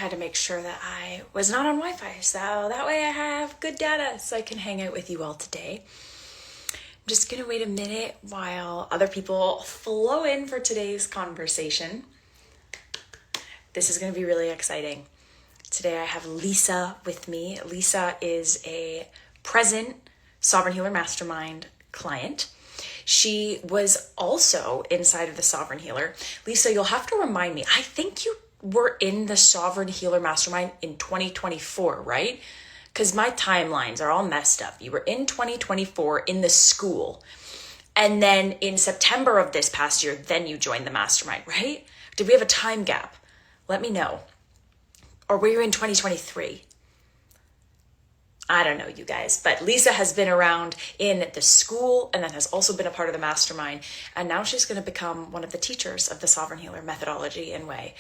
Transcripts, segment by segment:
had to make sure that I was not on Wi-Fi, so that way I have good data so I can hang out with you all today. I'm just gonna wait a minute while other people flow in for today's conversation. This is gonna be really exciting. Today I have Lisa with me. Lisa is a present Sovereign Healer Mastermind client. She was also inside of the Sovereign Healer. Lisa, you'll have to remind me, I think you were in the Sovereign Healer Mastermind in 2024, right? Because my timelines are all messed up. You were in 2024 in the school. And then in September of this past year, then you joined the mastermind, right? Did we have a time gap? Let me know. Or were you in 2023? I don't know, you guys, but Lisa has been around in the school and then has also been a part of the mastermind. And now she's going to become one of the teachers of the Sovereign Healer methodology and way.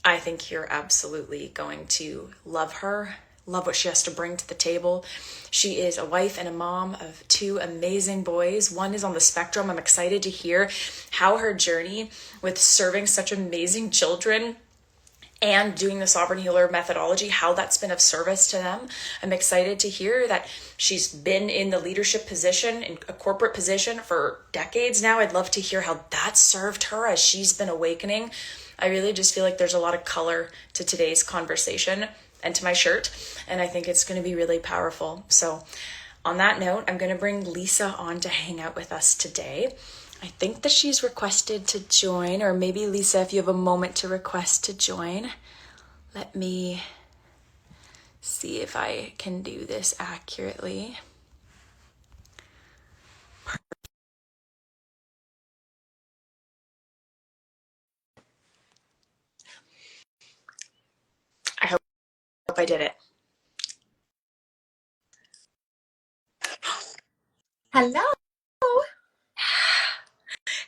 I think you're absolutely going to love her, love what she has to bring to the table. She is a wife and a mom of two amazing boys. One is on the spectrum. I'm excited to hear how her journey with serving such amazing children and doing the Sovereign Healer methodology, how that's been of service to them. I'm excited to hear that she's been in the leadership position, in a corporate position for decades now. I'd love to hear how that served her as she's been awakening. I really just feel like there's a lot of color to today's conversation and to my shirt, and I think it's going to be really powerful. So on that note, I'm going to bring Lisa on to hang out with us today. I think that she's requested to join, or maybe Lisa, if you have a moment to request to join, let me see if I can do this accurately. I hope I did it. Hello.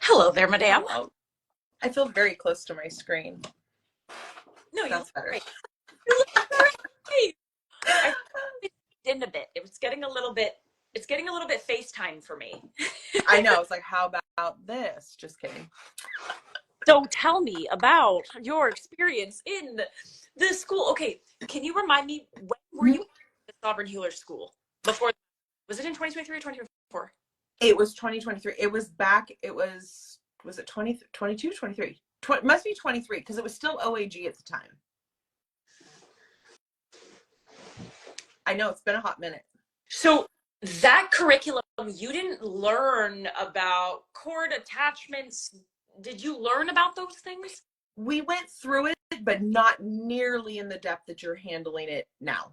Hello there, madame. Hello. I feel very close to my screen. No, you That's look better. great. You look great. I did a bit. It's getting a little bit FaceTime for me. I know. It's like, how about this? Just kidding. So tell me about your experience in the school. Okay, can you remind me, when were you in the Sovereign Healer School? Before, was it in 2023 or 2024? It was 2023. It was it 20, 22, 23? Must be 23 because it was still OAG at the time. I know, it's been a hot minute. So that curriculum, you didn't learn about cord attachments. Did you learn about those things? We went through it, but not nearly in the depth that you're handling it now.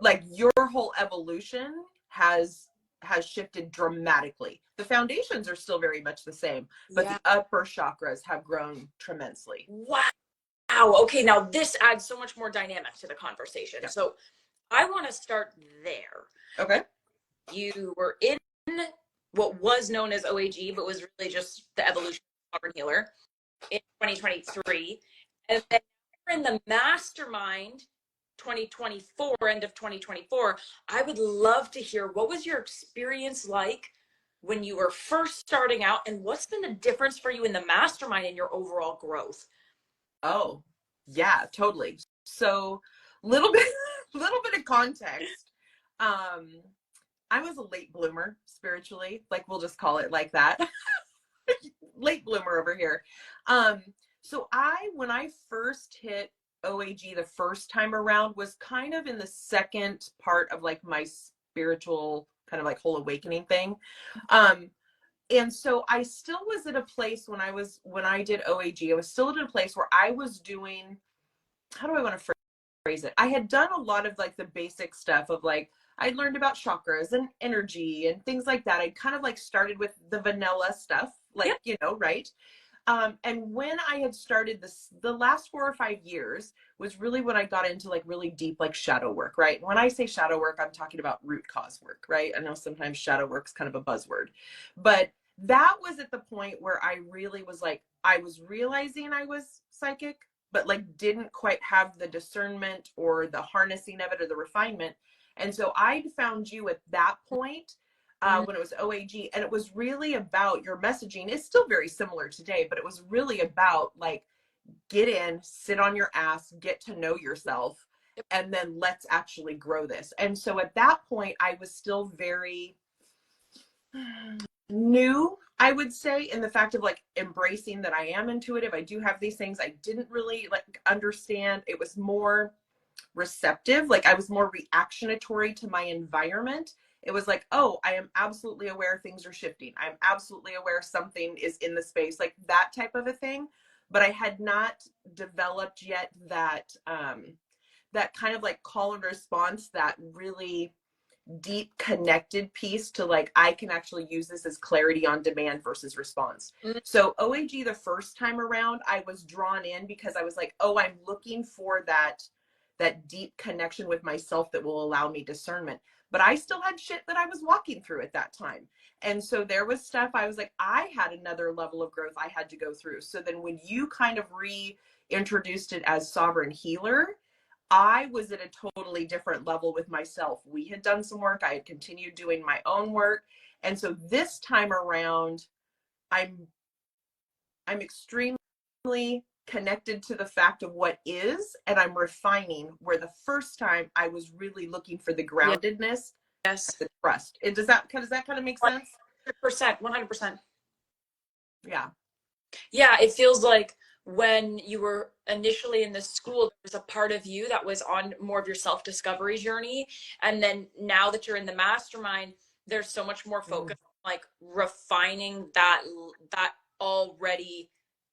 Like your whole evolution has shifted dramatically. The foundations are still very much the same, but the upper chakras have grown tremendously. Wow. Okay, now this adds so much more dynamic to the conversation. Yeah. So I want to start there. Okay. You were in what was known as OAG, but was really just the evolution of Sovereign Healer in 2023. And then you're in the mastermind 2024, end of 2024. I would love to hear, what was your experience like when you were first starting out, and what's been the difference for you in the mastermind and your overall growth? Oh, yeah, totally. So little bit of context. I was a late bloomer spiritually, like we'll just call it like that. Late bloomer over here. So when I first hit OAG the first time around was kind of in the second part of like my spiritual kind of like whole awakening thing. And so I still was at a place when I did OAG, I was still at a place where I was doing, how do I want to phrase it? I had done a lot of like the basic stuff of like, I learned about chakras and energy and things like that. I kind of like started with the vanilla stuff, like, you know, right? And when I had started the last 4 or 5 years was really when I got into like really deep, like shadow work, right? When I say shadow work, I'm talking about root cause work, right? I know sometimes shadow work's kind of a buzzword, but that was at the point where I really was like, I was realizing I was psychic, but like didn't quite have the discernment or the harnessing of it or the refinement. And so I found you at that point when it was OAG, and it was really about your messaging. It's still very similar today, but it was really about like get in, sit on your ass, get to know yourself, and then let's actually grow this. And so at that point, I was still very new, I would say, in the fact of like embracing that I am intuitive. I do have these things I didn't really like understand. It was more receptive, like I was more reactionatory to my environment. It was like, oh, I am absolutely aware things are shifting. I'm absolutely aware something is in the space, like that type of a thing. But I had not developed yet that that kind of like call and response, that really deep connected piece to like, I can actually use this as clarity on demand versus response. Mm. So OAG the first time around, I was drawn in because I was like, oh, I'm looking for that deep connection with myself that will allow me discernment. But I still had shit that I was walking through at that time. And so there was stuff I was like, I had another level of growth I had to go through. So then when you kind of reintroduced it as sovereign healer, I was at a totally different level with myself. We had done some work. I had continued doing my own work. And so this time around, I'm extremely connected to the fact of what is, and I'm refining, where the first time I was really looking for the groundedness, Yes. the trust. Does that kind of make sense? 100%, 100%. Yeah. Yeah, it feels like when you were initially in the school, there was a part of you that was on more of your self-discovery journey. And then now that you're in the mastermind, there's so much more focus on like refining that already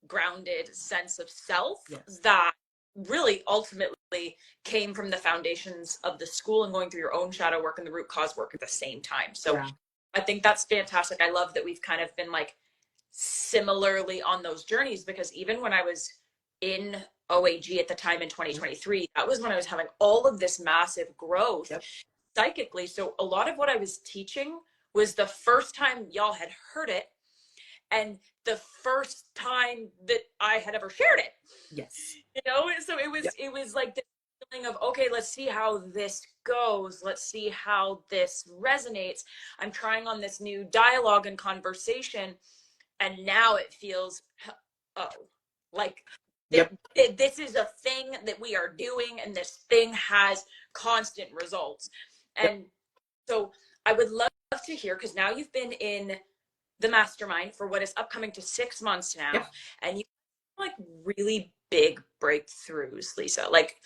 grounded sense of self. Yes. That really ultimately came from the foundations of the school and going through your own shadow work and the root cause work at the same time. So Yeah. I think that's fantastic. I love that we've kind of been like similarly on those journeys, because even when I was in OAG at the time in 2023, that was when I was having all of this massive growth psychically. So a lot of what I was teaching was the first time y'all had heard it and the first time that I had ever shared it. Yes. You know, so it was like this feeling of, okay, let's see how this goes. Let's see how this resonates. I'm trying on this new dialogue and conversation, and now it feels, oh, like this is a thing that we are doing, and this thing has constant results. And so I would love to hear, because now you've been in the mastermind for what is upcoming to 6 months now, and you like really big breakthroughs, Lisa, like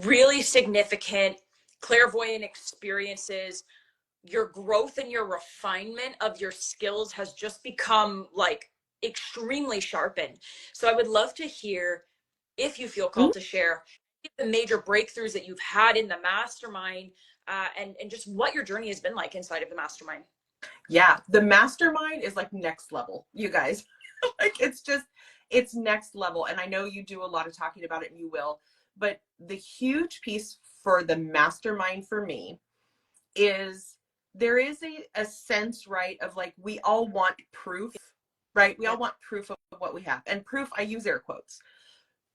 really significant clairvoyant experiences. Your growth and your refinement of your skills has just become like extremely sharpened. So I would love to hear, if you feel called to share, the major breakthroughs that you've had in the mastermind, and just what your journey has been like inside of the mastermind. Yeah, the mastermind is like next level, you guys. Like it's next level. And I know you do a lot of talking about it, and you will, but the huge piece for the mastermind for me is there is a sense, right, of like, we all want proof, right? We all want proof of what we have. And proof, I use air quotes.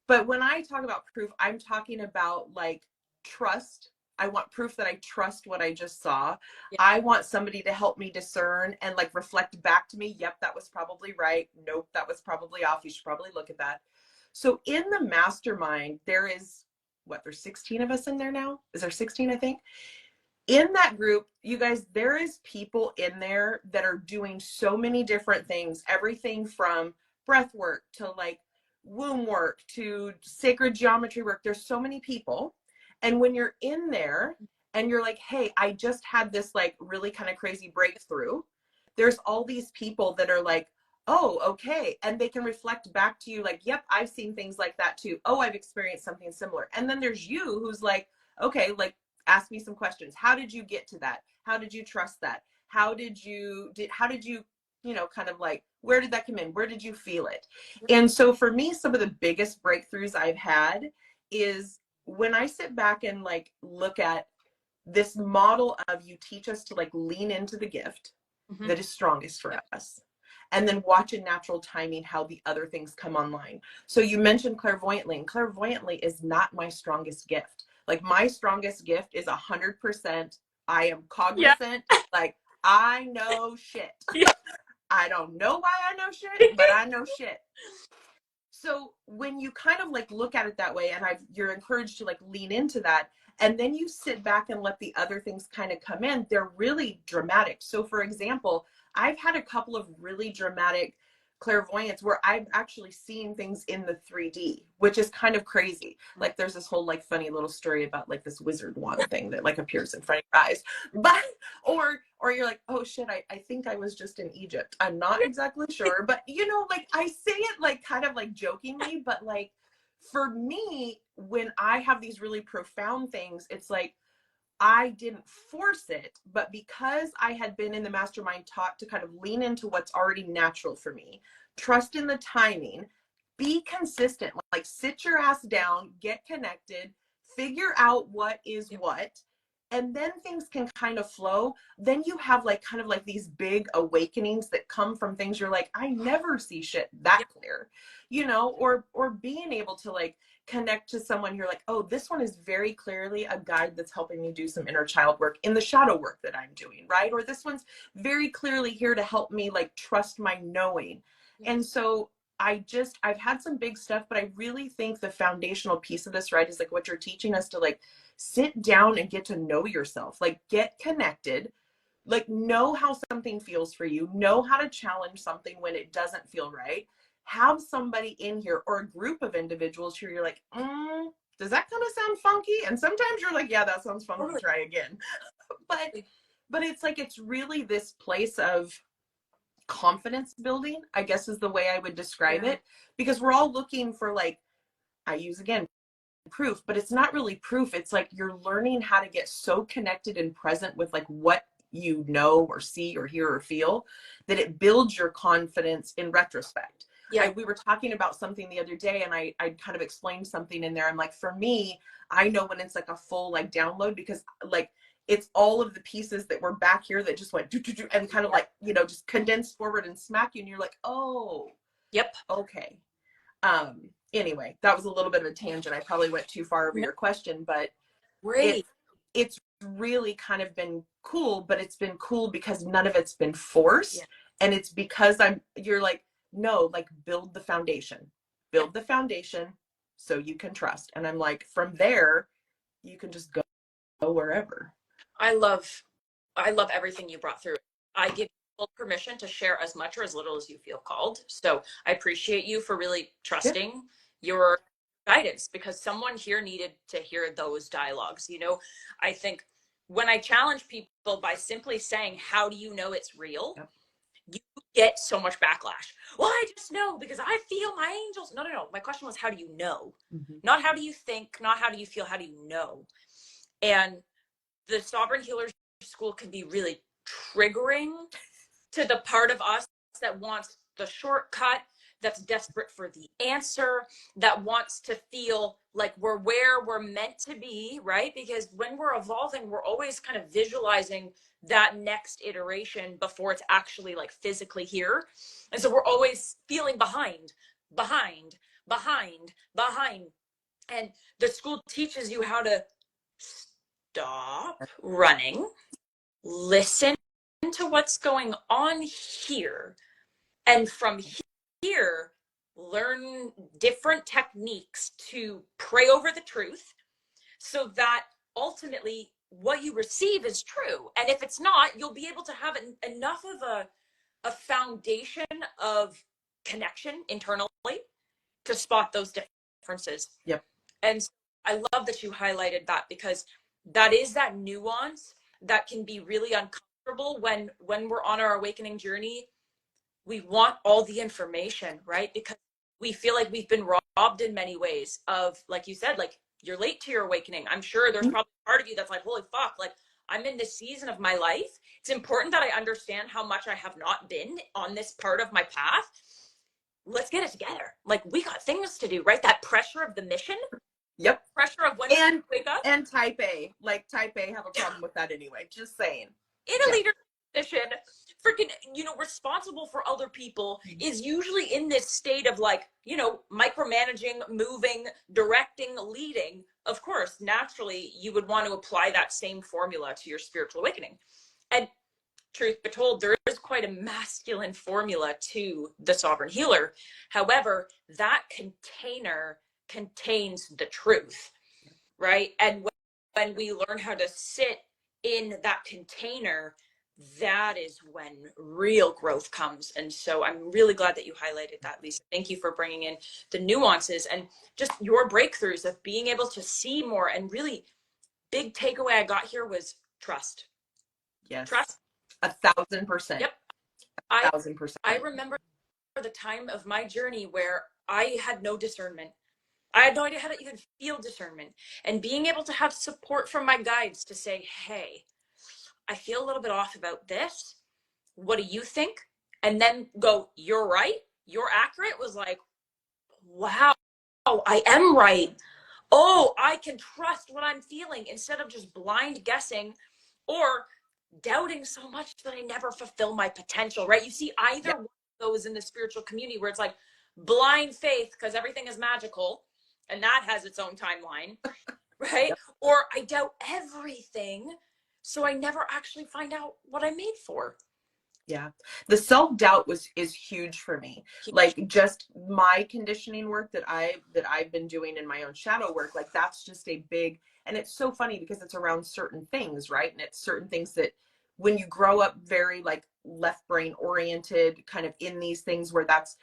But when I talk about proof, I'm talking about like trust. I want proof that I trust what I just saw. Yeah. I want somebody to help me discern and like reflect back to me. Yep, that was probably right. Nope, that was probably off. You should probably look at that. So in the mastermind, there is there's 16 of us in there now. Is there 16, I think? In that group, you guys, there is people in there that are doing so many different things, everything from breath work to like womb work to sacred geometry work. There's so many people. And when you're in there and you're like, hey, I just had this like really kind of crazy breakthrough, there's all these people that are like, oh, okay. And they can reflect back to you like, yep, I've seen things like that too. Oh, I've experienced something similar. And then there's you who's like, okay, like, ask me some questions. How did you get to that? How did you trust that? How did you, you know, kind of like, where did that come in? Where did you feel it? And so for me, some of the biggest breakthroughs I've had is when I sit back and like look at this model of, you teach us to like lean into the gift that is strongest for us, and then watch in natural timing how the other things come online. So you mentioned clairvoyantly, and clairvoyantly is not my strongest gift. Like my strongest gift is 100%. I am cognizant. Like I know shit. I don't know why I know shit, but I know shit. So when you kind of like look at it that way, and you're encouraged to like lean into that, and then you sit back and let the other things kind of come in, they're really dramatic. So for example, I've had a couple of really dramatic clairvoyance where I've actually seen things in the 3D, which is kind of crazy. Like there's this whole like funny little story about like this wizard wand thing that like appears in front of your eyes. But or you're like, oh shit, I think I was just in Egypt. I'm not exactly sure. But you know, like I say it like kind of like jokingly, but like for me, when I have these really profound things, it's like I didn't force it, but because I had been in the mastermind taught to kind of lean into what's already natural for me, trust in the timing, be consistent, like sit your ass down, get connected, figure out what is what, and then things can kind of flow. Then you have like kind of like these big awakenings that come from things you're like, I never see shit that clear, you know, or being able to like connect to someone you're like, oh, this one is very clearly a guide that's helping me do some inner child work in the shadow work that I'm doing, right? Or this one's very clearly here to help me like trust my knowing. And so I've had some big stuff, but I really think the foundational piece of this, right, is like what you're teaching us to like sit down and get to know yourself, like get connected, like know how something feels for you, know how to challenge something when it doesn't feel right. Have somebody in here or a group of individuals who you're like, does that kind of sound funky? And sometimes you're like, yeah, that sounds funky, try again. but it's like, it's really this place of confidence building, I guess is the way I would describe it, because we're all looking for like, I use again proof, but it's not really proof. It's like you're learning how to get so connected and present with like what you know or see or hear or feel that it builds your confidence in retrospect. We were talking about something the other day, and I kind of explained something in there. I'm like, for me, I know when it's like a full like download, because like it's all of the pieces that were back here that just went doo, doo, doo, and kind of like, you know, just condensed forward and smack you, and you're like, oh, okay. Anyway, that was a little bit of a tangent. I probably went too far over your question, but it's really kind of been cool, but it's been cool because none of it's been forced. And it's because you're like, no, like build the foundation so you can trust. And I'm like, from there, you can just go wherever. I love everything you brought through. I give you full permission to share as much or as little as you feel called. So I appreciate you for really trusting your guidance, because someone here needed to hear those dialogues. You know, I think when I challenge people by simply saying, how do you know it's real? You get so much backlash. Well, I just know because I feel my angels. No, no, no. My question was, how do you know? Not how do you think, not how do you feel, how do you know? And the Sovereign Healers School can be really triggering to the part of us that wants the shortcut, that's desperate for the answer, that wants to feel like we're where we're meant to be, right? Because when we're evolving, we're always kind of visualizing that next iteration before it's actually like physically here. And so we're always feeling behind, behind, behind, behind. And the school teaches you how to stop running, listen to what's going on here, and from here, learn different techniques to pray over the truth so that ultimately what you receive is true. And if it's not, you'll be able to have enough of a foundation of connection internally to spot those differences. And I love that you highlighted that, because that is that nuance that can be really uncomfortable when we're on our awakening journey. We want all the information, right? Because we feel like we've been robbed in many ways of, like you said, like you're late to your awakening. I'm sure there's probably part of you that's like, holy fuck, like I'm in this season of my life. It's important that I understand how much I have not been on this part of my path. Let's get it together. Like we got things to do, right? That pressure of the mission. Pressure of when we wake up. And type A. Like type A have a problem with that anyway. Just saying. In a leadership position, freaking, you know, responsible for other people is usually in this state of like, you know, micromanaging, moving, directing, leading. Of course, naturally, you would want to apply that same formula to your spiritual awakening. And truth be told, there is quite quite a masculine formula to the sovereign healer. However, that container contains the truth, right? And when we learn how to sit in that container, that is when real growth comes. And so I'm really glad that you highlighted that, Lisa. Thank you for bringing in the nuances and just your breakthroughs of being able to see more. And really, big takeaway I got here was trust. Yes. Trust. 1,000%. Yep. a I 1,000%. I remember the time of my journey where I had no discernment. I had no idea how to even feel discernment. And being able to have support from my guides to say, hey, I feel a little bit off about this. What do you think? And then go, you're right. You're accurate, was like, wow, I am right. Oh, I can trust what I'm feeling instead of just blind guessing or doubting so much that I never fulfill my potential, right? You see either Yep. one of those in the spiritual community where it's like blind faith because everything is magical and that has its own timeline, right? Yep. Or I doubt everything, so I never actually find out what I'm made for. Yeah. The self-doubt is huge for me. Huge. Like just my conditioning work that I've been doing in my own shadow work, like that's just a big, and it's so funny because it's around certain things, right? And it's certain things that when you grow up very like left brain oriented, kind of in these things where that's,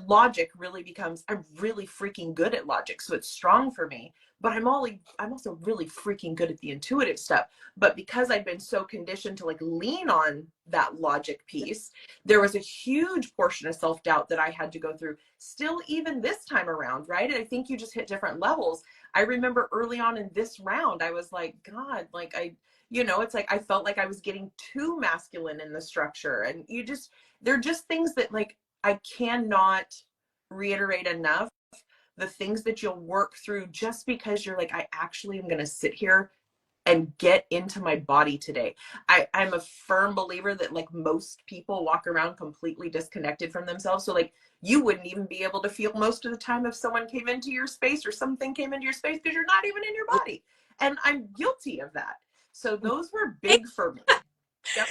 logic really becomes, I'm really freaking good at logic. So it's strong for me, but I'm also really freaking good at the intuitive stuff. But because I've been so conditioned to like lean on that logic piece, there was a huge portion of self-doubt that I had to go through still, even this time around. Right. And I think you just hit different levels. I remember early on in this round, I was like, God, like it's like, I felt like I was getting too masculine in the structure. And they're just things that like, I cannot reiterate enough the things that you'll work through just because you're like, I actually am going to sit here and get into my body today. I'm a firm believer that like most people walk around completely disconnected from themselves. So like you wouldn't even be able to feel most of the time if someone came into your space or something came into your space because you're not even in your body. And I'm guilty of that. So those were big for me. Yep.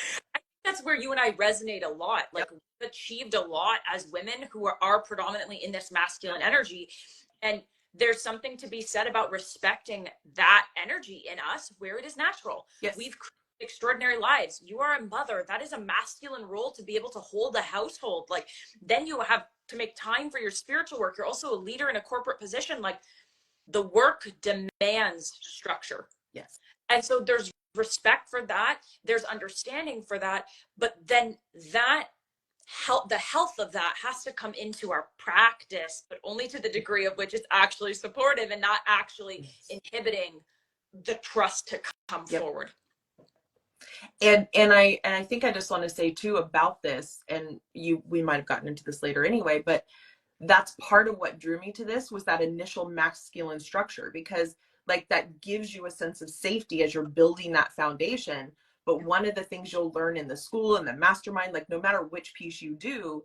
That's where you and I resonate a lot. Yep. Like we've achieved a lot as women who are predominantly in this masculine energy. And there's something to be said about respecting that energy in us where it is natural. Yes. We've created extraordinary lives. You are a mother. That is a masculine role to be able to hold a household. Like then you have to make time for your spiritual work. You're also a leader in a corporate position. Like the work demands structure. Yes. And so there's respect for that, there's understanding for that, but then that the health of that has to come into our practice, but only to the degree of which it's actually supportive and not actually inhibiting the trust to come Yep. forward. And I think I just want to say too about this, and we might have gotten into this later anyway, but that's part of what drew me to this was that initial masculine structure, because like that gives you a sense of safety as you're building that foundation. But one of the things you'll learn in the school and the mastermind, like no matter which piece you do,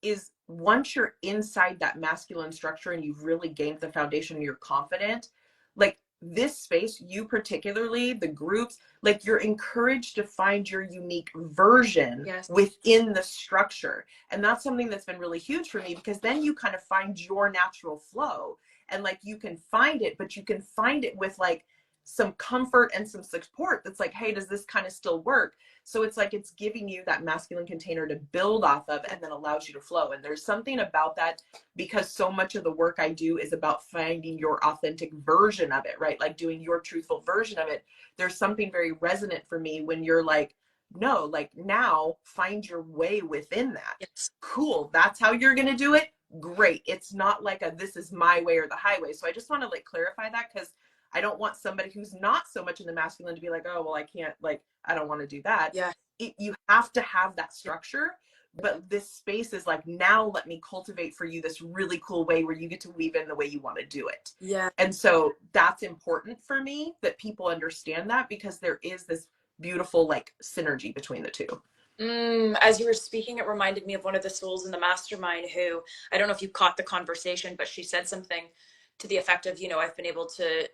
is once you're inside that masculine structure and you've really gained the foundation and you're confident, like this space, you particularly, the groups, like you're encouraged to find your unique version within the structure. And that's something that's been really huge for me, because then you kind of find your natural flow and like you can find it, but you can find it with like some comfort and some support that's like, hey, does this kind of still work? So it's like it's giving you that masculine container to build off of and then allows you to flow. And there's something about that, because so much of the work I do is about finding your authentic version of it, right? Like doing your truthful version of it. There's something very resonant for me when you're like, no, like now find your way within that. Yes. Cool. That's how you're going to do it. Great. It's not like this is my way or the highway. So I just want to like clarify that, because I don't want somebody who's not so much in the masculine to be like, oh, well, I can't, like, I don't want to do that. Yeah. You have to have that structure. But this space is like, now let me cultivate for you this really cool way where you get to weave in the way you want to do it. Yeah. And so that's important for me that people understand that, because there is this beautiful like synergy between the two. As you were speaking, it reminded me of one of the souls in the mastermind who, I don't know if you caught the conversation, but she said something to the effect of, I've been able to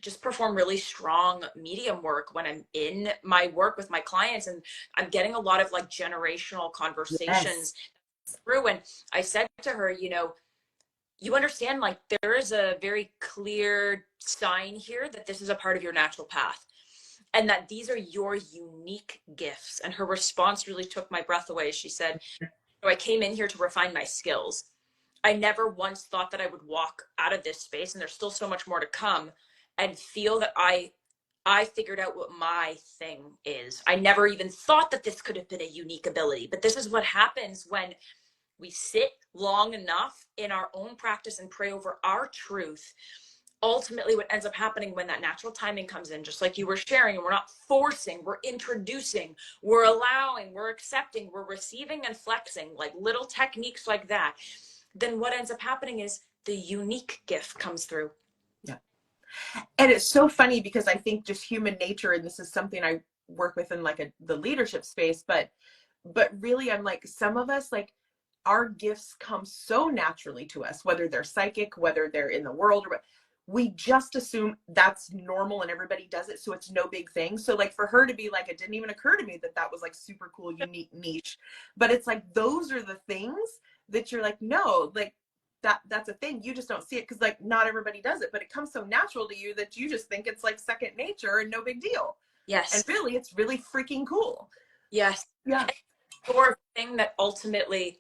just perform really strong medium work when I'm in my work with my clients, and I'm getting a lot of like generational Yes. conversations through. And I said to her, you understand, like, there is a very clear sign here that this is a part of your natural path and that these are your unique gifts. And her response really took my breath away. She said, I came in here to refine my skills. I never once thought that I would walk out of this space, and there's still so much more to come, and feel that I figured out what my thing is. I never even thought that this could have been a unique ability, but this is what happens when we sit long enough in our own practice and pray over our truth. Ultimately, what ends up happening when that natural timing comes in, just like you were sharing, and we're not forcing, we're introducing, we're allowing, we're accepting, we're receiving and flexing, like little techniques like that, then what ends up happening is the unique gift comes through. Yeah. And it's so funny because I think just human nature, and this is something I work with in like the leadership space, but really I'm like, some of us, like, our gifts come so naturally to us, whether they're psychic, whether they're in the world, or we just assume that's normal and everybody does it, so it's no big thing. So like for her to be like, it didn't even occur to me that that was like super cool, unique niche. But it's like, those are the things that you're like, no, like that's a thing, you just don't see it because like not everybody does it, but it comes so natural to you that you just think it's like second nature and no big deal. And Yes. really, it's really freaking cool. Yes. Yeah. Your thing that ultimately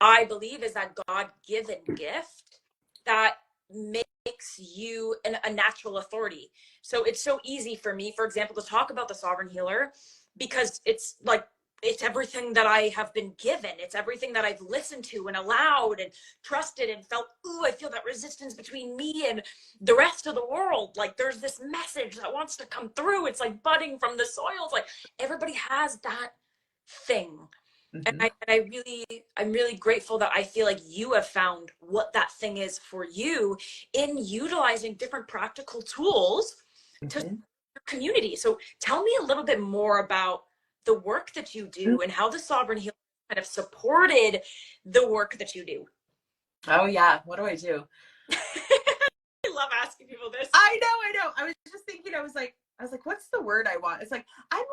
I believe is that God-given gift that makes you a natural authority. So it's so easy for me, for example, to talk about the sovereign healer because it's like, it's everything that I have been given. It's everything that I've listened to and allowed and trusted and felt, ooh, I feel that resistance between me and the rest of the world. Like there's this message that wants to come through. It's like budding from the soil. It's like everybody has that thing. And Mm-hmm. I'm really grateful that I feel like you have found what that thing is for you in utilizing different practical tools to Mm-hmm. your community. So tell me a little bit more about the work that you do and how the Sovereign Healer kind of supported the work that you do. Oh yeah, what do I do? I love asking people this. I know. I was just thinking, I was like, what's the word I want? It's like, I'm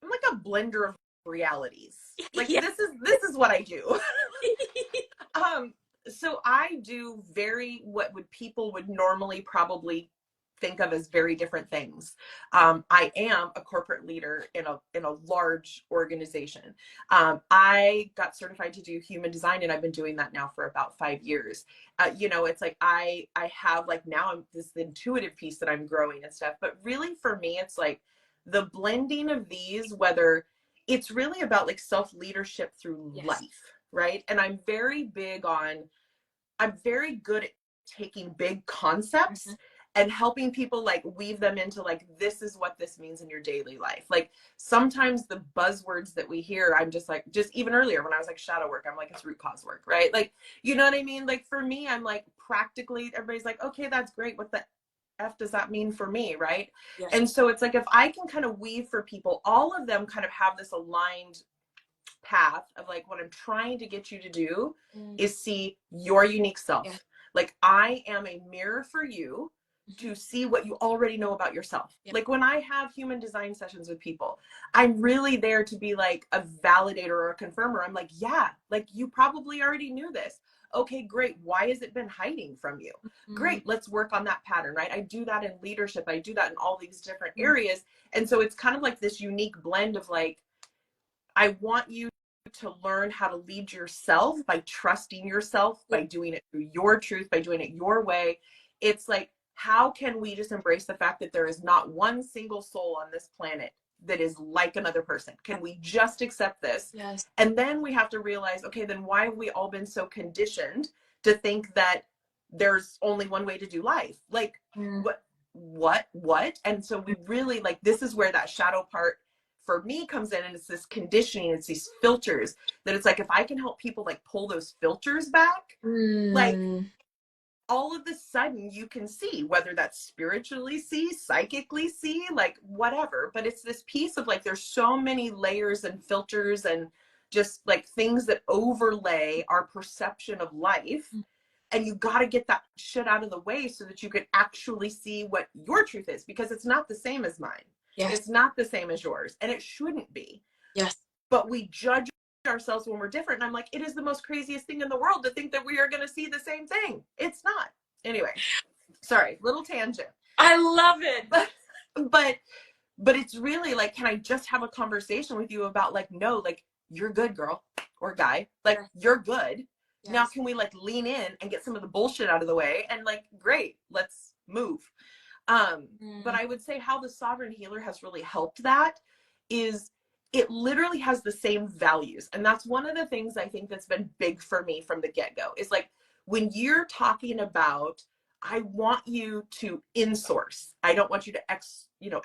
like a blender of realities. Like Yeah. this is what I do. Um, so I do very, what would people would normally probably think of as very different things. I am a corporate leader in a large organization. I got certified to do human design, and I've been doing that now for about 5 years. It's like I have like now I'm this intuitive piece that I'm growing and stuff. But really, for me, it's like the blending of these, whether it's really about like self leadership through Yes. life, right? And I'm very good at taking big Mm-hmm. concepts and helping people like weave them into like, this is what this means in your daily life. Like sometimes the buzzwords that we hear, I'm just like, just even earlier when I was like shadow work, I'm like, it's root cause work, right? Like, you know what I mean? Like for me, I'm like, practically everybody's like, okay, that's great. What the F does that mean for me, right? Yes. And so it's like, if I can kind of weave for people, all of them kind of have this aligned path of like, what I'm trying to get you to do Mm. is see your unique Yes. self. Like I am a mirror for you Mm-hmm. to see what you already know about yourself. Yeah. Like when I have human design sessions with people, I'm really there to be like a validator or a confirmer. I'm like, yeah, like you probably already knew this. Okay, great. Why has it been hiding from you? Mm-hmm. Great. Let's work on that pattern, right? I do that in leadership. I do that in all these different areas. And so it's kind of like this unique blend of like, I want you to learn how to lead yourself by trusting yourself, Yeah. by doing it through your truth, by doing it your way. It's like, how can we just embrace the fact that there is not one single soul on this planet that is like another person? Can we just accept this? Yes. And then we have to realize, okay, then why have we all been so conditioned to think that there's only one way to do life? Like, Mm. what? And so we really like, this is where that shadow part for me comes in, and it's this conditioning, it's these filters that it's like, if I can help people like pull those filters back, like Mm. all of a sudden you can see, whether that's spiritually see, psychically see, like whatever. But it's this piece of like, there's so many layers and filters and just like things that overlay our perception of life And you got to get that shit out of the way so that you can actually see what your truth is, because it's not the same as mine. Yes. It's not the same as yours, and it shouldn't be. Yes. But we judge ourselves when we're different. And I'm like, it is the most craziest thing in the world to think that we are going to see the same thing. It's not. Anyway, sorry, little tangent. I love it. But it's really like, can I just have a conversation with you about like, no, like, you're good, girl or guy, like, you're good. Yes. Now can we like lean in and get some of the bullshit out of the way, and like, great, let's move. But I would say how the Sovereign Healer has really helped that is it literally has the same values. And that's one of the things I think that's been big for me from the get-go, is like, when you're talking about, I want you to insource, I don't want you to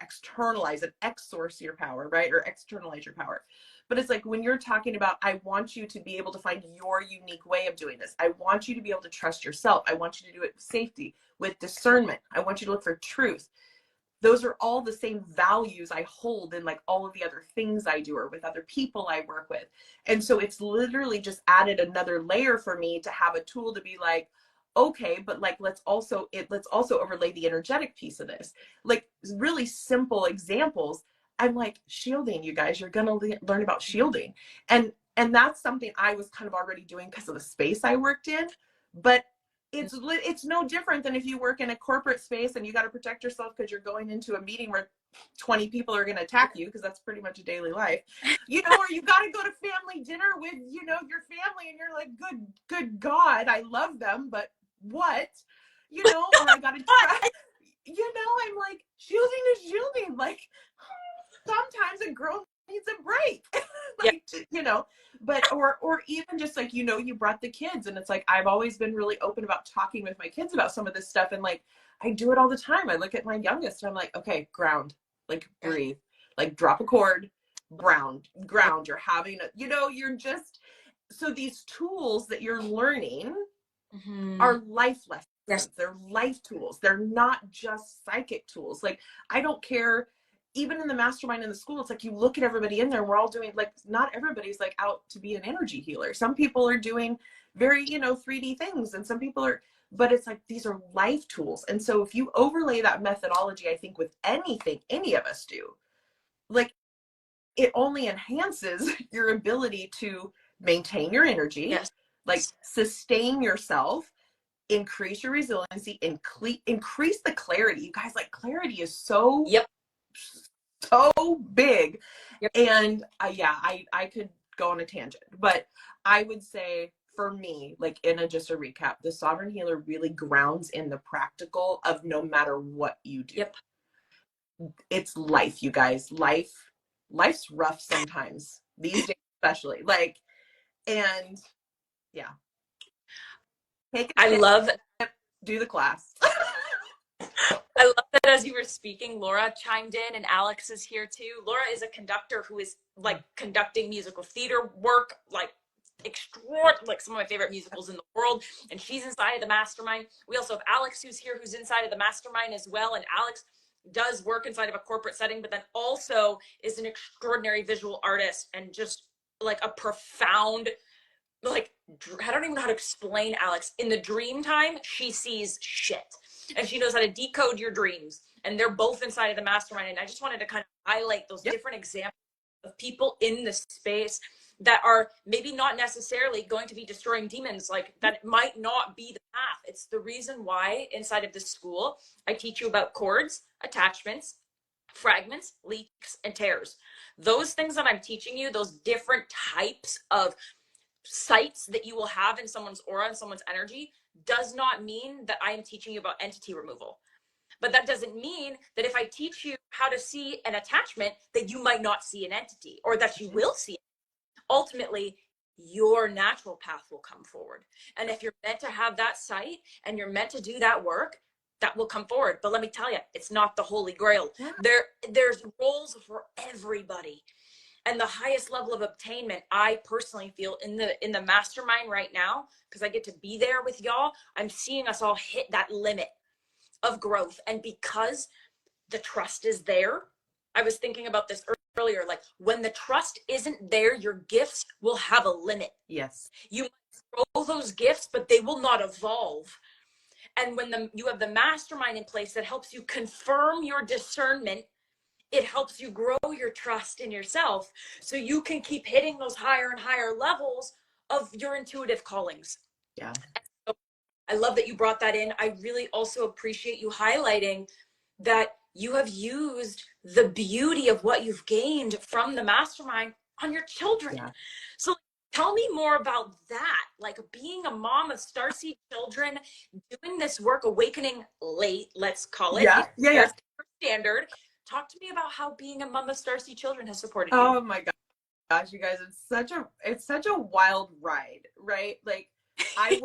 externalize and exsource your power, right? Or externalize your power. But it's like, when you're talking about, I want you to be able to find your unique way of doing this. I want you to be able to trust yourself. I want you to do it with safety, with discernment. I want you to look for truth. Those are all the same values I hold in like all of the other things I do or with other people I work with. And so it's literally just added another layer for me to have a tool to be like, okay, but like, let's also overlay the energetic piece of this. Like, really simple examples. I'm like, shielding, you guys, you're going to learn about shielding. And that's something I was kind of already doing because of the space I worked in. But it's no different than if you work in a corporate space and you got to protect yourself because you're going into a meeting where 20 people are going to attack you, because that's pretty much a daily life, or you got to go to family dinner with, your family, and you're like, good God, I love them, but what, or I got to try, I'm like, shielding is shielding. Like, sometimes a girl needs a break. Like, but, or even just like, you brought the kids, and it's like, I've always been really open about talking with my kids about some of this stuff. And like, I do it all the time. I look at my youngest and I'm like, okay, ground, like, breathe, like, drop a cord, ground, you're having you're just, so these tools that you're learning are life lessons. Yes. They're life tools. They're not just psychic tools. Like, I don't care, even in the mastermind in the school, it's like, you look at everybody in there, we're all doing, like, not everybody's like out to be an energy healer. Some people are doing very, 3D things, and some people are, but it's like, these are life tools. And so if you overlay that methodology, I think, with anything any of us do, like, it only enhances your ability to maintain your energy, yes, like, sustain yourself, increase your resiliency, increase the clarity. You guys, like, clarity is so, so big. Yep. And I could go on a tangent, but I would say, for me, like, just a recap, the Sovereign Healer really grounds in the practical of no matter what you do. Yep. It's life, you guys. Life's rough sometimes, these days especially. Like, and yeah. I love, do the class. I love that as you were speaking, Laura chimed in, and Alex is here too. Laura is a conductor who is like conducting musical theater work, like like some of my favorite musicals in the world, and she's inside of the mastermind. We also have Alex who's here, who's inside of the mastermind as well, and Alex does work inside of a corporate setting, but then also is an extraordinary visual artist and just like a profound, like, I don't even know how to explain Alex. In the dream time, she sees shit, and she knows how to decode your dreams, and they're both inside of the mastermind. And I just wanted to kind of highlight those different examples of people in the space that are maybe not necessarily going to be destroying demons. Like, that might not be the path. It's the reason why inside of this school, I teach you about cords, attachments, fragments, leaks, and tears. Those things that I'm teaching you, those different types of sites that you will have in someone's aura and someone's energy, does not mean that I am teaching you about entity removal. But that doesn't mean that if I teach you how to see an attachment, that you might not see an entity, or that you will see it. Ultimately, your natural path will come forward. And if you're meant to have that sight and you're meant to do that work, that will come forward. But let me tell you, it's not the holy grail. Yeah. There's roles for everybody. And the highest level of obtainment, I personally feel, in the mastermind right now, because I get to be there with y'all, I'm seeing us all hit that limit of growth. And because the trust is there, I was thinking about this earlier, like, when the trust isn't there, your gifts will have a limit. Yes. You might grow those gifts, but they will not evolve. And when you have the mastermind in place that helps you confirm your discernment, it helps you grow your trust in yourself so you can keep hitting those higher and higher levels of your intuitive callings. Yeah. So I love that you brought that in. I really also appreciate you highlighting that you have used the beauty of what you've gained from the mastermind on your children. Yeah. So tell me more about that. Like being a mom of starseed children, doing this work, awakening late, let's call it. Yeah. Yeah. Yeah. There's standard. Talk to me about how being a mom of starseed children has supported you. Oh my gosh, you guys, it's such a wild ride, right? Like I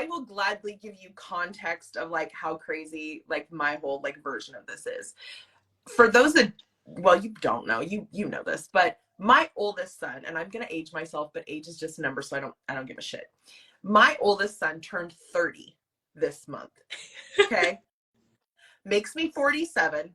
will gladly give you context of like how crazy like my whole like version of this is. For those that, well, you don't know, you know this, but my oldest son, and I'm gonna age myself, but age is just a number, so I don't give a shit. My oldest son turned 30 this month. Okay. Makes me 47.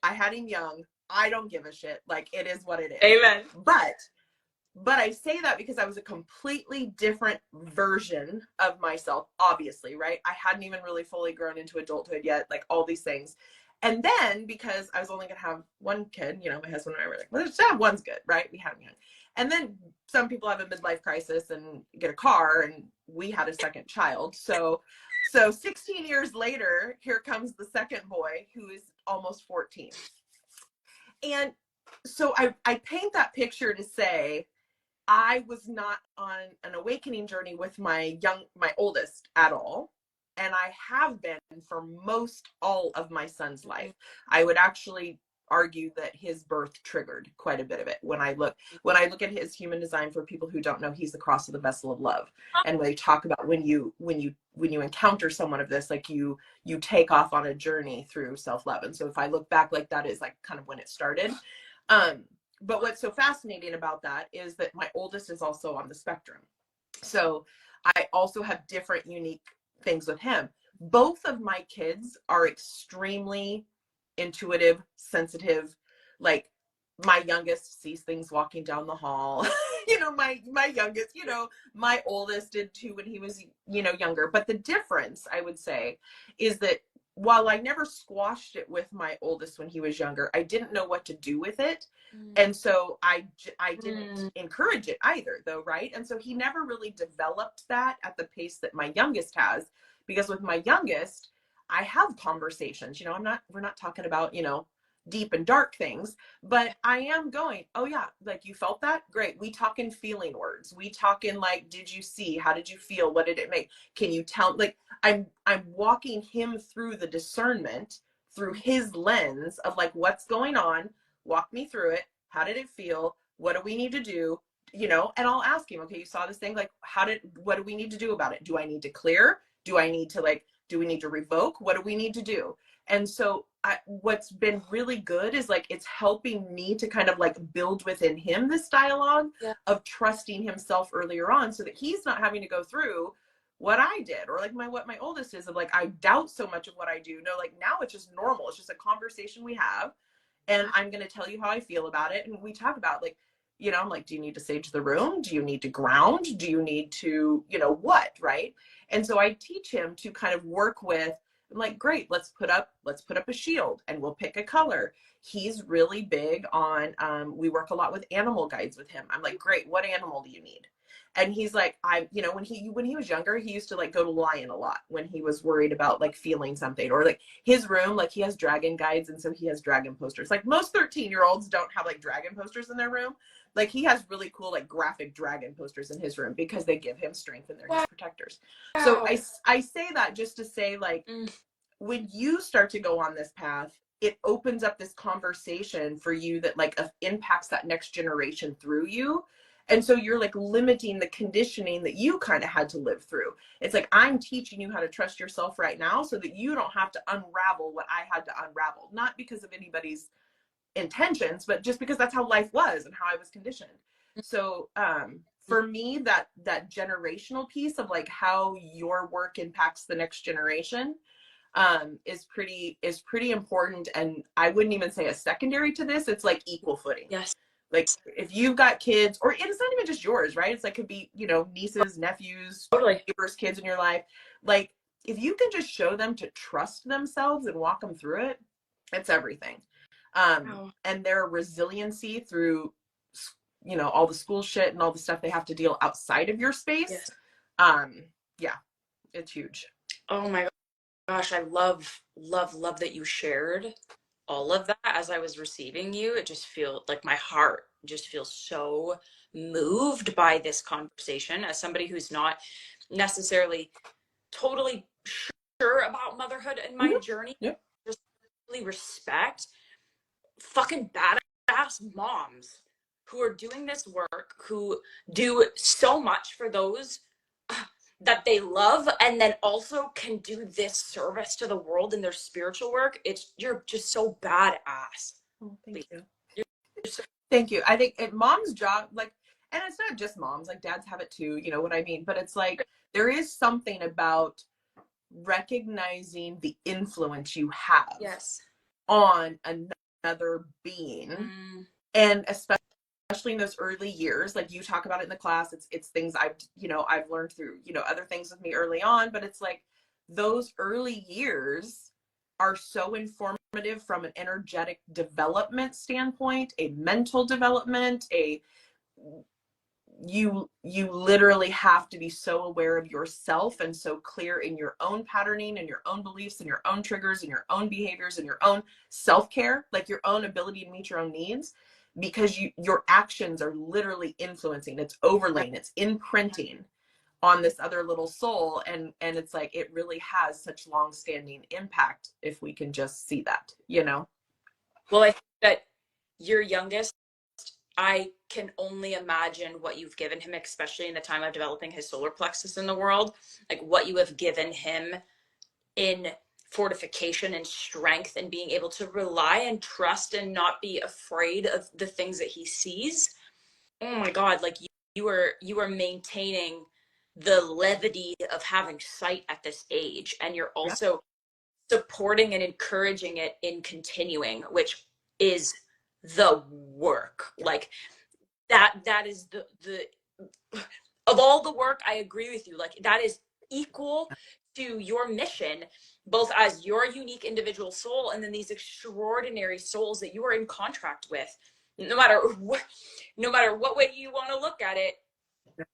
I had him young. I don't give a shit. Like, it is what it is. Amen. But I say that because I was a completely different version of myself, obviously, right? I hadn't even really fully grown into adulthood yet, like all these things. And then because I was only going to have one kid, you know, my husband and I were like, well, just have one's good, right? We had him young. And then some people have a midlife crisis and get a car, and we had a second child. So 16 years later, here comes the second boy who is almost 14. And so I paint that picture to say, I was not on an awakening journey with my oldest at all. And I have been for most all of my son's life. I would actually argue that his birth triggered quite a bit of it. When I look at his human design, for people who don't know, he's the cross of the vessel of love. And when they talk about when you encounter someone of this, like you take off on a journey through self-love. And so if I look back, like that is like kind of when it started. But what's so fascinating about that is that my oldest is also on the spectrum. So I also have different unique things with him. Both of my kids are extremely intuitive, sensitive. Like my youngest sees things walking down the hall. You know, my youngest, you know, my oldest did too when he was, you know, younger. But the difference, I would say, is that while I never squashed it with my oldest when he was younger, I didn't know what to do with it. And so I didn't encourage it either, though, right? And so he never really developed that at the pace that my youngest has, because with my youngest, I have conversations, you know, we're not talking about, you know, deep and dark things, but I am going, oh yeah, like you felt that? Great. We talk in feeling words. We talk in like, did you see? How did you feel? What did it make? Can you tell? Like I'm walking him through the discernment through his lens of like, what's going on? Walk me through it. How did it feel? What do we need to do? You know, and I'll ask him, okay, you saw this thing, like what do we need to do about it? Do I need to clear? Do I need to like, do we need to revoke? What do we need to do? And so what's been really good is like, it's helping me to kind of like build within him this dialogue of trusting himself earlier on, so that he's not having to go through what I did, or like what my oldest is of like, I doubt so much of what I do. No, like now it's just normal. It's just a conversation we have, and I'm going to tell you how I feel about it. And we talk about like, you know, I'm like, do you need to sage the room? Do you need to ground? Do you need to, you know, what, right? And so I teach him to kind of work with, I'm like, great, let's put up a shield and we'll pick a color. He's really big on, we work a lot with animal guides with him. I'm like, great, what animal do you need? And he's like, you know, when he was younger, he used to like go to lion a lot when he was worried about like feeling something, or like his room, like he has dragon guides. And so he has dragon posters. Like most 13-year-olds don't have like dragon posters in their room. Like he has really cool, like graphic dragon posters in his room because they give him strength and they're his protectors. So I say that just to say like, when you start to go on this path, it opens up this conversation for you that like impacts that next generation through you. And so you're like limiting the conditioning that you kind of had to live through. It's like, I'm teaching you how to trust yourself right now so that you don't have to unravel what I had to unravel, not because of anybody's intentions, but just because that's how life was and how I was conditioned. So for me, that generational piece of like how your work impacts the next generation is pretty important. And I wouldn't even say a secondary to this. It's like equal footing. Yes. Like if you've got kids, or it's not even just yours, right? It's like could be, nieces, nephews, Totally. neighbors, kids in your life. Like if you can just show them to trust themselves and walk them through it, it's everything. Oh, And their resiliency through, all the school shit and all the stuff they have to deal outside of your space. yes. Um, yeah, it's huge. Oh my gosh, I love, love, love that you shared all of that as I was receiving you. It just feels like my heart just feels so moved by this conversation as somebody who's not necessarily totally sure about motherhood and my Mm-hmm. journey. Yep. Just really respect fucking badass moms who are doing this work, who do so much for those that they love, and then also can do this service to the world in their spiritual work. You're just so badass. Oh, thank you. You're so, Thank you. I think mom's job, like, and it's not just moms, like dads have it too, you know what I mean? But it's like there is something about recognizing the influence you have yes. on another being, Mm, and especially in those early years, like you talk about it in the class, it's things I've learned through, other things with me early on, but it's like those early years are so informative from an energetic development standpoint, a mental development, a you literally have to be so aware of yourself and so clear in your own patterning and your own beliefs and your own triggers and your own behaviors and your own self-care, like your own ability to meet your own needs, because your actions are literally influencing, it's overlaying, it's imprinting on this other little soul, and it's like it really has such long-standing impact if we can just see that. well, I think that your youngest, I can only imagine what you've given him, especially in the time of developing his solar plexus in the world, like what you have given him in fortification and strength and being able to rely and trust and not be afraid of the things that he sees. Oh my God, like you are maintaining the levity of having sight at this age, and you're Yeah. also supporting and encouraging it in continuing, which is the work. Yeah. Like that is the of all the work. I agree with you, like that is equal to your mission, both as your unique individual soul and then these extraordinary souls that you are in contract with. No matter what way you want to look at it,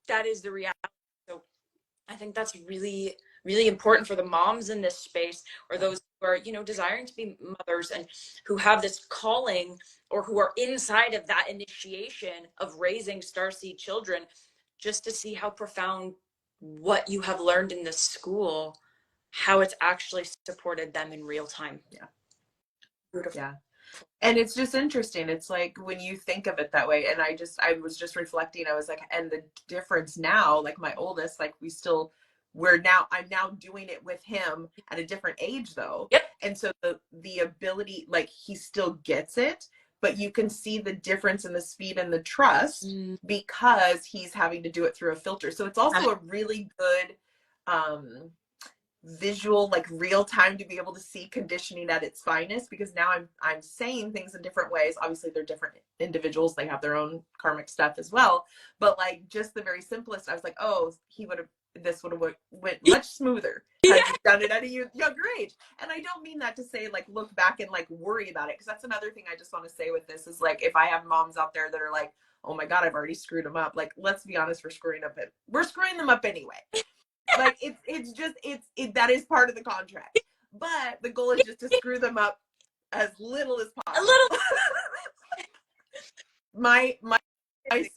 that is the reality. So I think that's really, really important for the moms in this space, or those who are, desiring to be mothers and who have this calling, or who are inside of that initiation of raising starseed children, just to see how profound what you have learned in this school, how it's actually supported them in real time. Yeah. Beautiful. Yeah. And it's just interesting. It's like when you think of it that way, and I was just reflecting, I was like, and the difference now, like my oldest, like I'm now doing it with him at a different age though. Yep. And so the ability, like he still gets it, but you can see the difference in the speed and the trust Mm. because he's having to do it through a filter. So it's also a really good visual, like real time, to be able to see conditioning at its finest, because now I'm saying things in different ways. Obviously they're different individuals, they have their own karmic stuff as well, but like just the very simplest, I was like, oh, this would have went much smoother had Yeah. you done it at a younger age. And I don't mean that to say like look back and like worry about it, because that's another thing I just want to say with this is like, if I have moms out there that are like, oh my god, I've already screwed them up, like let's be honest, we're screwing them up anyway. Like that is part of the contract, but the goal is just to screw them up as little as A possible. little. My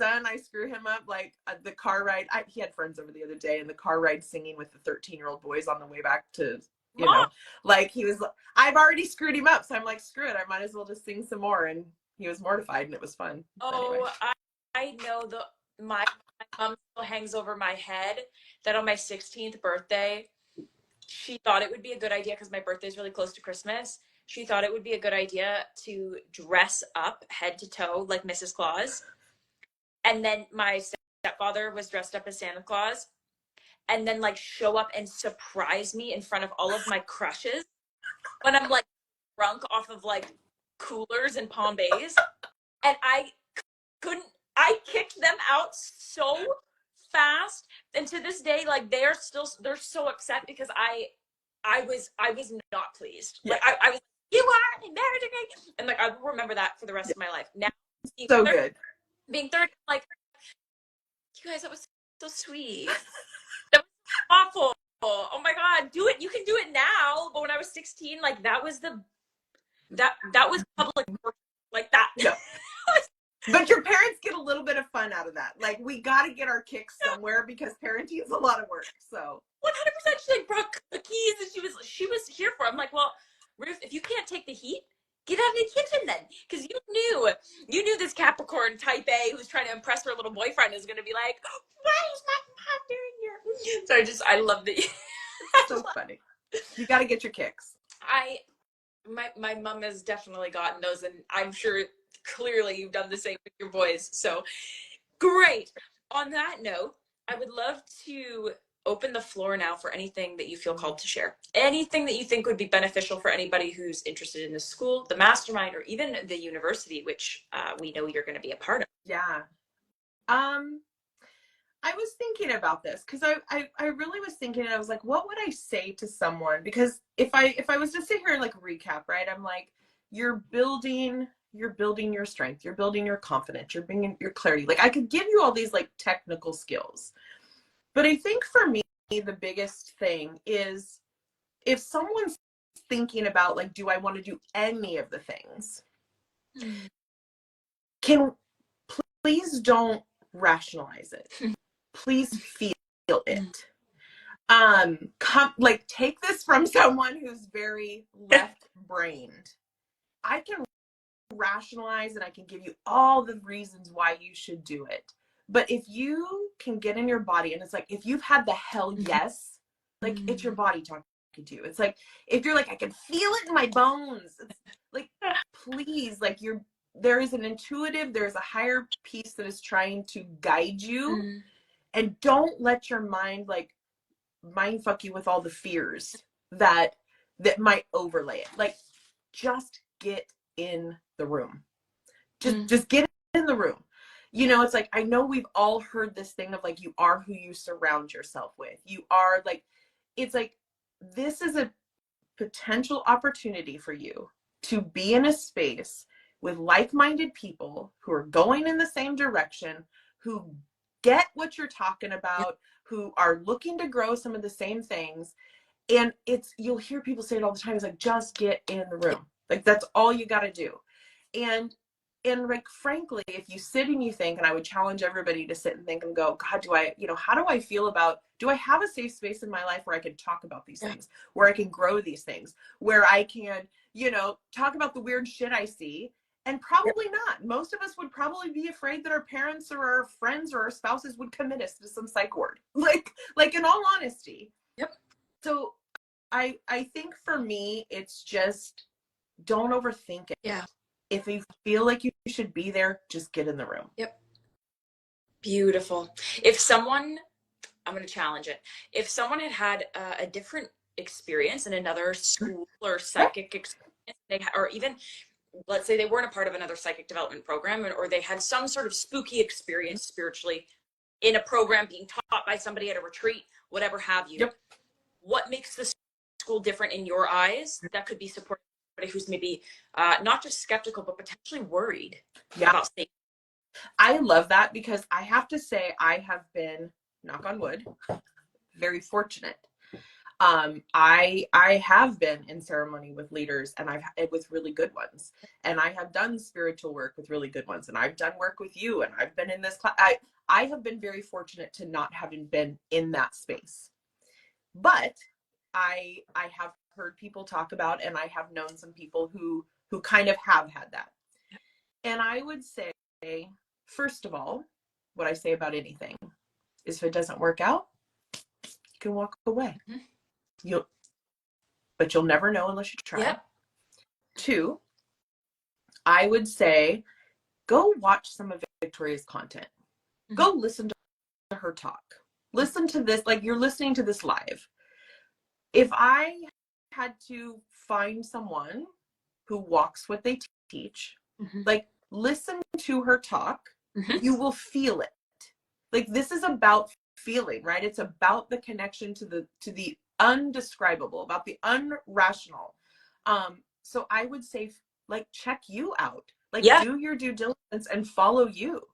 son, I screw him up like the car ride. He had friends over the other day, and the car ride singing with the 13-year-old boys on the way back to, Mom. like he was, I've already screwed him up, so I'm like, screw it, I might as well just sing some more. And he was mortified, and it was fun. Anyway. Oh, I know my mom still hangs over my head that on my 16th birthday, she thought it would be a good idea, because my birthday is really close to Christmas. She thought it would be a good idea to dress up head to toe like Mrs. Claus. And then my stepfather was dressed up as Santa Claus, and then like show up and surprise me in front of all of my crushes when I'm like drunk off of like coolers in Palm Bays. And I couldn't, I kicked them out so fast. And to this day, like they're so upset because I was not pleased. Yeah. Like I was, you are embarrassing me. And like I will remember that for the rest Yeah. of my life. Now So good. being 30, like, you guys, that was so sweet. That was awful. Oh my God, do it. You can do it now. But when I was 16, like that was public work. Like that. Yeah. But your parents get a little bit of fun out of that. Like, we got to get our kicks somewhere because parenting is a lot of work. So 100%. She like brought cookies and she was here for it. I'm like, well, Ruth, if you can't take the heat, get out of the kitchen then, because you knew this Capricorn type A who's trying to impress her little boyfriend is going to be like, why is my mom doing here? So I love that. it's so funny. You got to get your kicks. My mom has definitely gotten those, and I'm sure clearly you've done the same with your boys. So great. On that note, I would love to open the floor now for anything that you feel called to share. Anything that you think would be beneficial for anybody who's interested in the school, the mastermind, or even the university, which we know you're going to be a part of. Yeah. I was thinking about this because I really was thinking, and I was like, what would I say to someone? Because if I was to sit here and like recap, right, I'm like, you're building your strength, you're building your confidence, you're bringing your clarity. Like, I could give you all these like technical skills, but I think for me the biggest thing is if someone's thinking about like, do I want to do any of the things, can please don't rationalize it. Please feel it. Like, take this from someone who's very left-brained. I can rationalize and I can give you all the reasons why you should do it. But if you can get in your body, and it's like, if you've had the hell yes, like, it's your body talking to you. It's like, if you're like, I can feel it in my bones. It's like, please, like, there is an intuitive, there's a higher piece that is trying to guide you. And don't let your mind like mind fuck you with all the fears that might overlay it. Like, just get in the room. Just get in the room. You know, it's like, I know we've all heard this thing of like, you are who you surround yourself with. You are like, it's like, this is a potential opportunity for you to be in a space with like-minded people who are going in the same direction, who get what you're talking about, who are looking to grow some of the same things. And you'll hear people say it all the time. It's like, just get in the room. Like, that's all you got to do. And like, frankly, if you sit and you think, and I would challenge everybody to sit and think and go, God, how do I feel about, do I have a safe space in my life where I can talk about these things, where I can grow these things, where I can, talk about the weird shit I see? And probably not. Most of us would probably be afraid that our parents or our friends or our spouses would commit us to some psych ward. Like, in all honesty. Yep. So I think for me, it's just, don't overthink it. Yeah. If you feel like you should be there, just get in the room. Yep. Beautiful. I'm going to challenge it. If someone had a different experience in another school or psychic experience, or even, let's say they weren't a part of another psychic development program, or they had some sort of spooky experience spiritually in a program being taught by somebody at a retreat, whatever have you. Yep. What makes the school different in your eyes that could be supporting somebody who's maybe not just skeptical, but potentially worried about safety? I love that, because I have to say, I have been, knock on wood, very fortunate. I have been in ceremony with leaders, and with really good ones, and I have done spiritual work with really good ones, and I've done work with you, and I've been in this class. I have been very fortunate to not having been in that space, but I have heard people talk about, and I have known some people who kind of have had that. And I would say, first of all, what I say about anything is, if it doesn't work out, you can walk away. But you'll never know unless you try. Yep. 2, I would say, go watch some of Victoria's content. Go listen to her talk. Listen to this, like you're listening to this live. If I had to find someone who walks what they teach, like, listen to her talk Mm-hmm. You will feel it. Like, this is about feeling, right? It's about the connection to the undescribable, about the unrational. So I would say, like, check you out, like, Yeah. do your due diligence and follow you.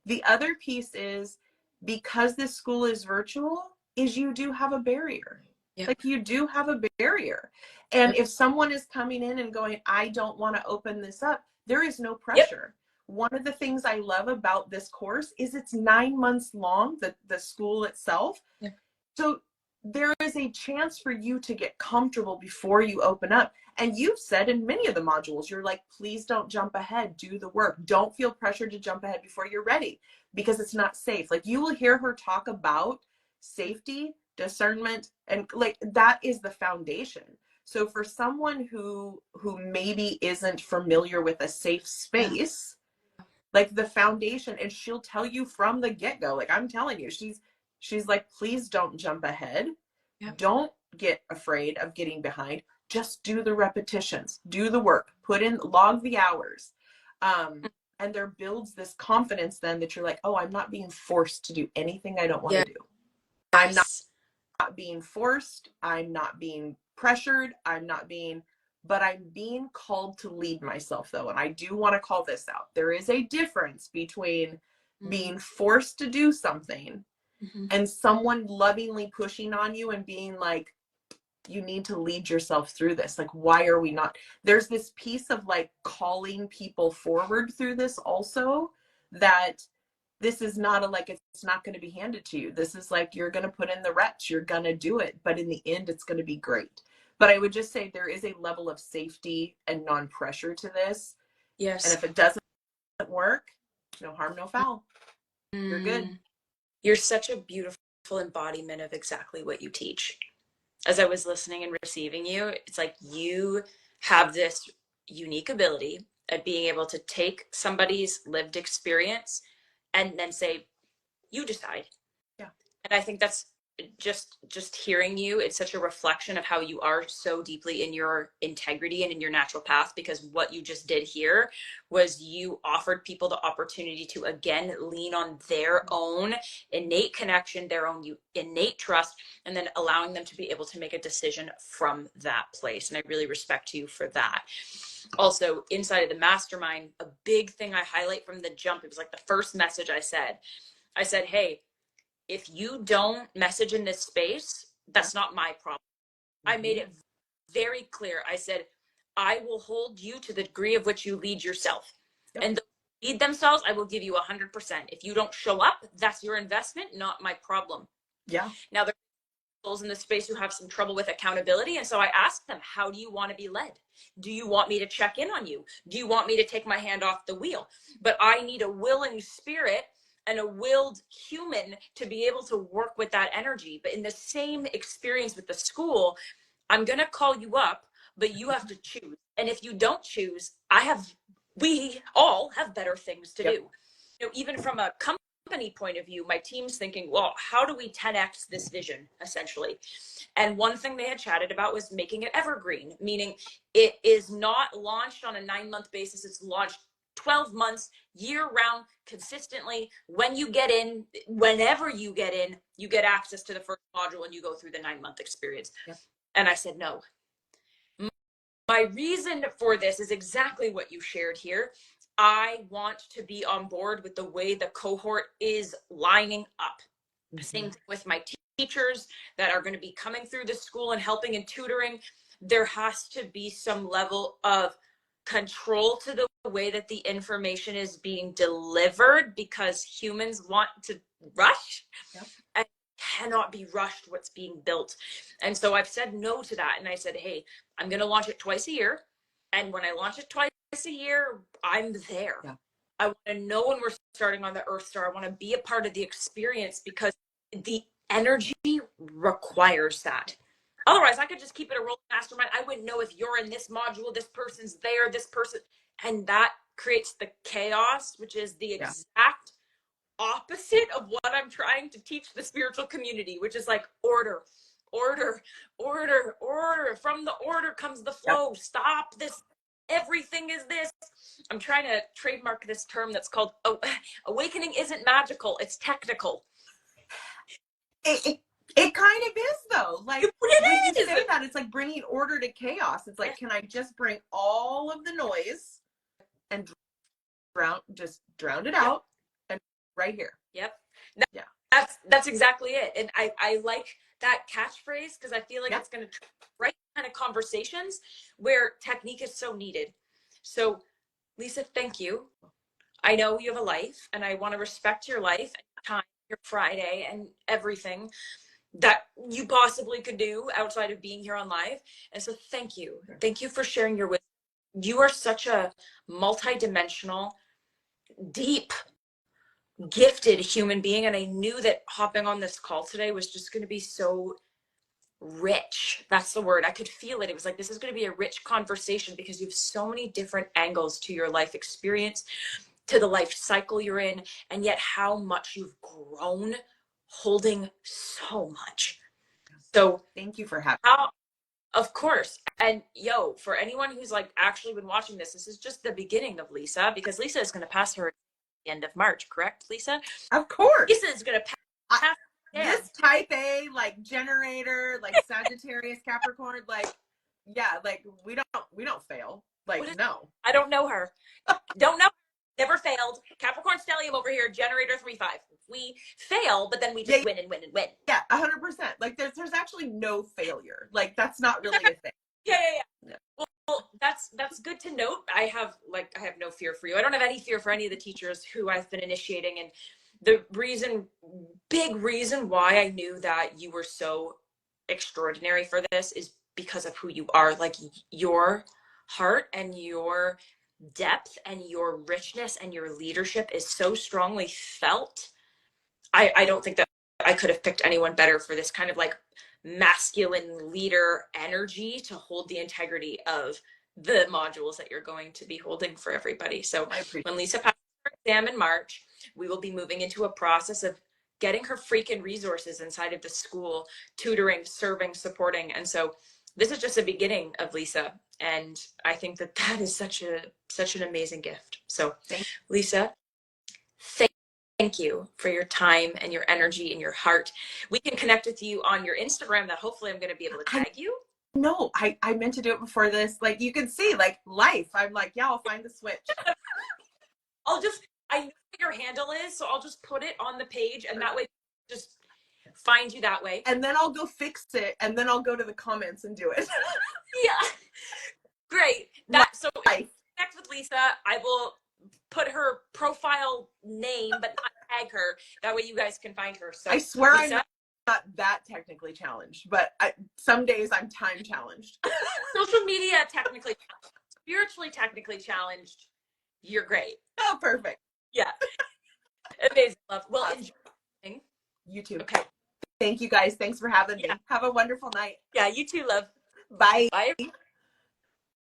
The other piece is, because this school is virtual, is you do have a barrier. Yep. Like, you do have a barrier. And Yep. if someone is coming in and going, I don't want to open this up, there is no Yep. pressure. One of the things I love about this course is it's 9 months long, the school itself. Yep. So there is a chance for you to get comfortable before you open up. And you've said in many of the modules, you're like, please don't jump ahead, do the work. Don't feel pressured to jump ahead before you're ready, because it's not safe. Like, you will hear her talk about safety, discernment, and like, that is the foundation. So for someone who maybe isn't familiar with a safe Yeah. space, like, the foundation, and she'll tell you from the get-go, like, I'm telling you, she's like, please don't jump ahead, Yep. don't get afraid of getting behind, just do the repetitions, do the work, put in, log the hours. And there builds this confidence then that you're like, oh, I'm not being forced to do anything I don't want to do. I'm not Yes. being forced, I'm not being pressured, but I'm being called to lead myself, though. And I do want to call this out. There is a difference between being forced to do something Mm-hmm. and someone lovingly pushing on you and being like, you need to lead yourself through this. Like, why are we not? There's this piece of like calling people forward through this also, that this is not like, it's not going to be handed to you. This is like, you're going to put in the reps, you're going to do it, but in the end, it's going to be great. But I would just say there is a level of safety and non-pressure to this. And Yes. if it doesn't work, no harm, no foul. You're good. You're such a beautiful embodiment of exactly what you teach. As I was listening and receiving you, it's like you have this unique ability at being able to take somebody's lived experience and then say, you decide. Yeah. And I think that's just hearing you, it's such a reflection of how you are so deeply in your integrity and in your natural path, because what you just did here was you offered people the opportunity to again lean on their own innate connection, their own innate trust, and then allowing them to be able to make a decision from that place. And I really respect you for that. Also, inside of the mastermind, a big thing I highlight from the jump, it was like the first message I said, hey, if you don't message in this space, that's not my problem. I made it very clear. I said, I will hold you to the degree of which you lead yourself. Yep. And those who lead themselves, I will give you 100%. If you don't show up, that's your investment, not my problem. Yeah. Now, there are souls in this space who have some trouble with accountability. And so I asked them, how do you want to be led? Do you want me to check in on you? Do you want me to take my hand off the wheel? But I need a willing spirit and a willed human to be able to work with that energy. But in the same experience with the school, I'm going to call you up, but you have to choose. And if you don't choose, we all have better things to do. Even from a company point of view, my team's thinking, well, how do we 10x this vision, essentially? And one thing they had chatted about was making it evergreen, meaning it is not launched on a 9-month basis. It's launched 12 months, year round, consistently. When you get in, whenever you get in, you get access to the first module and you go through the 9-month experience. Yep. And I said, no. My reason for this is exactly what you shared here. I want to be on board with the way the cohort is lining up. Same thing with my teachers that are going to be coming through the school and helping and tutoring. There has to be some level of control to the way that the information is being delivered, because humans want to rush. Yep. And cannot be rushed what's being built. And so I've said no to that. And I said, hey, I'm going to launch it twice a year. And when I launch it twice a year, I'm there. Yeah. I want to know when we're starting on the Earth Star. I want to be a part of the experience, because the energy requires that. Otherwise, I could just keep it a rolling mastermind. I wouldn't know if you're in this module, this person's there, this person, and that creates the chaos, which is the exact opposite of what I'm trying to teach the spiritual community, which is like order, order, order, order. From the order comes the flow. Stop this everything is this. I'm trying to trademark this term that's called awakening isn't magical, it's technical. It kind of is though. Like when you It say is. that, it's like bringing order to chaos. It's like, can I just bring all of the noise and drown it Yep. out and right here. Yep. Yeah. That's exactly it. And I like that catchphrase because I feel like it's going to right kind of conversations where technique is so needed. So, Lisa, thank you. I know you have a life, and I want to respect your life, time, your Friday, and everything that you possibly could do outside of being here on live. And so, thank you. Thank you for sharing your wisdom. You are such a multidimensional, deep, gifted human being, and I knew that hopping on this call today was just going to be so rich. That's the word. I could feel it. It was like, this is going to be a rich conversation because you have so many different angles to your life experience, to the life cycle you're in, and yet how much you've grown holding so much. So thank you for having how, of course. And for anyone who's like actually been watching this is just the beginning of Lisa, because Lisa is going to pass her the end of March, correct, Lisa? Of course. Lisa is going to pass this type A, like generator, like Sagittarius, Capricorn, like, yeah, like we don't fail. Like, no. I don't know her. Don't know. Never failed. Capricorn stellium over here, generator 3-5. We fail, but then we just win and win and win. Yeah, 100%. Like there's actually no failure. Like that's not really a thing. Yeah. Well, that's good to note. I have no fear for you. I don't have any fear for any of the teachers who I've been initiating. And the big reason why I knew that you were so extraordinary for this is because of who you are. Like your heart and your depth and your richness and your leadership is so strongly felt. I don't think that I could have picked anyone better for this kind of like masculine leader energy to hold the integrity of the modules that you're going to be holding for everybody. So when Lisa passes her exam in March, we will be moving into a process of getting her freaking resources inside of the school, tutoring, serving, supporting. And so this is just a beginning of Lisa. And I think that is such an amazing gift. So Lisa, thank you for your time and your energy and your heart. We can connect with you on your Instagram that hopefully I'm going to be able to tag you. No, I meant to do it before this. Like you can see, like life. I'm like, yeah, I'll find the switch. I know what your handle is, so I'll just put it on the page, and that way just find you that way. And then I'll go fix it, and then I'll go to the comments and do it. Yeah. Great. So connect with Lisa. I will put her profile name, but not tag her. That way you guys can find her. So I swear Lisa, I'm not that technically challenged, but some days I'm time challenged. Social media technically, spiritually technically challenged. You're great. Oh, perfect. Yeah. Amazing, love. Well, awesome. Enjoy. You too. Okay. Thank you guys. Thanks for having me. Have a wonderful night. Yeah, you too, love. Bye. Bye.